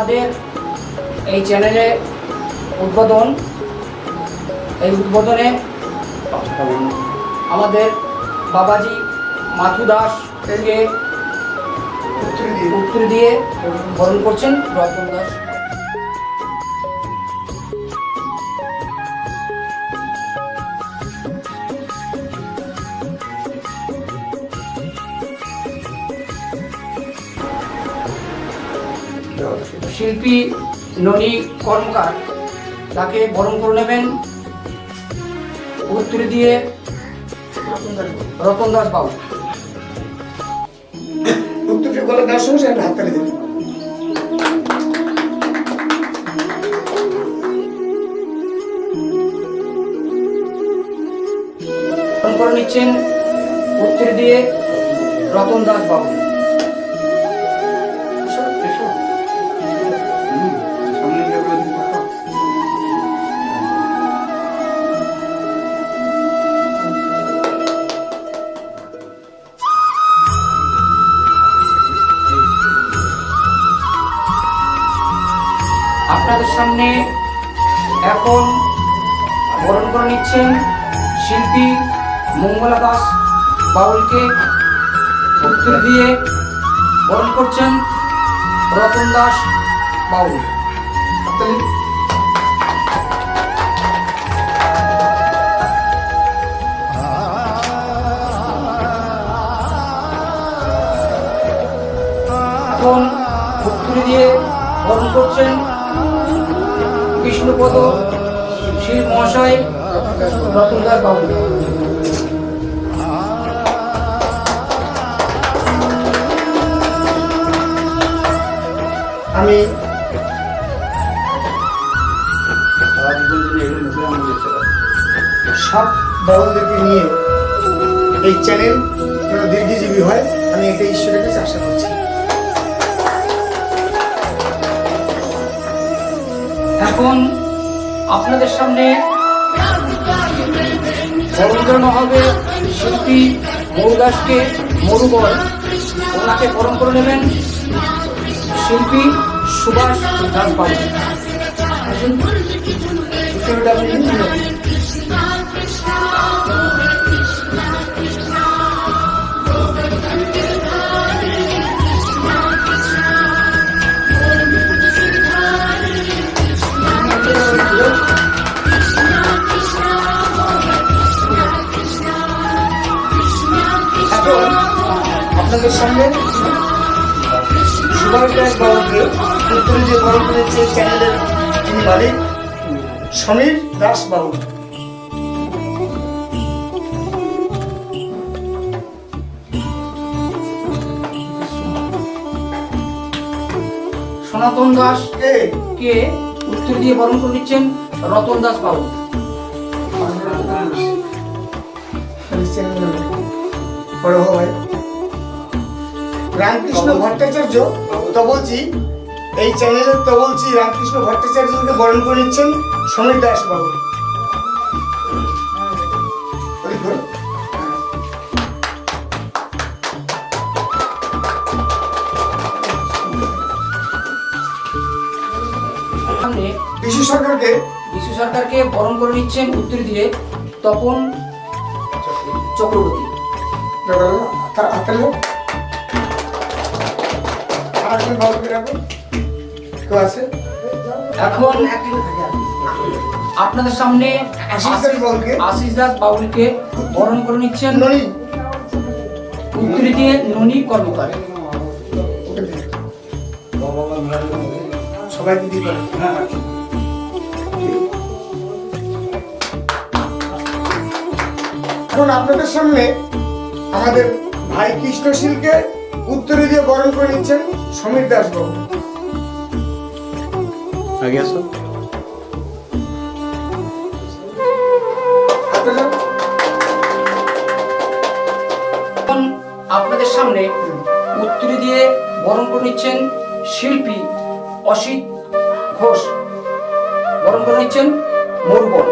আমাদের এই চ্যানেলে উদ্বোধন, এই উদ্বোধনে আমাদের বাবাজি মাথু দাস কে উত্তর দিয়ে বরণ করছেন রতন দাস। শিল্পী ননী কর্মকার তাকে বরণ করে নেবেন উত্তর দিয়ে রতন দাস বাবু। উত্তরটি বলে দেওয়ার সঙ্গে সে হাততালি দেবে। বরণ করে নিচ্ছেন উত্তর দিয়ে রতন দাস বাবু। আপনাদের সামনে এখন বরণ করে নিচ্ছেন শিল্পী মঙ্গলা দাস বাউলকে, উত্তর দিয়ে বরণ করছেন রতন দাস বাউল। এখন উত্তর দিয়ে বরণ করছেন কৃষ্ণপদ শিব মহাশয় রতন দাস বাবু। আমি সব বাউলদেরকে নিয়ে এই চ্যানেল দীর্ঘজীবী হয়, আমি এটা ঈশ্বরের কাছে আশা করছি। এখন আপনাদের সামনে বরণ করানো হবে শিল্পী মরু দাসকে, মরুবর। ওনাকে বরণ করে নেবেন শিল্পী সুভাষ দাস বাবু। আপনাদের সামনে সুভাষ দাস বাবুকে উত্তরে যে বরণ করেছে চ্যানেলের যিনি মালিক সমীর দাস বাবু। সনাতন দাস কে উত্তর দিয়ে বরণ করে নিচ্ছেন রতন দাস বাবু। বড় হয় রামকৃষ্ণ ভট্টাচার্য তবলচি, এই চ্যানেলের তবলচি রামকৃষ্ণ ভট্টাচার্যকে বরণ করে নিচ্ছেন সমীর দাস বাবু। বিশু সরকারকে বরণ করে নিচ্ছেন উত্তর দিয়ে তপন চক্রবর্তী। এখন আপনাদের সামনে আশিস দাস বাউলকে বরণ করে নিচ্ছেন উত্তর দিয়ে ননী কর্মকার। সবাই দিদি করে। এখন আপনাদের সামনে আমাদের ভাই কৃষ্ণশীলকে উত্তরে দিয়ে বরণ করে নিচ্ছেন সমীর দাস বাবু। আগে আসো। আপনাদের সামনে উত্তরে দিয়ে বরণ করে নিচ্ছেন শিল্পী অসিত ঘোষ, বরণ করে নিচ্ছেন মরুবন।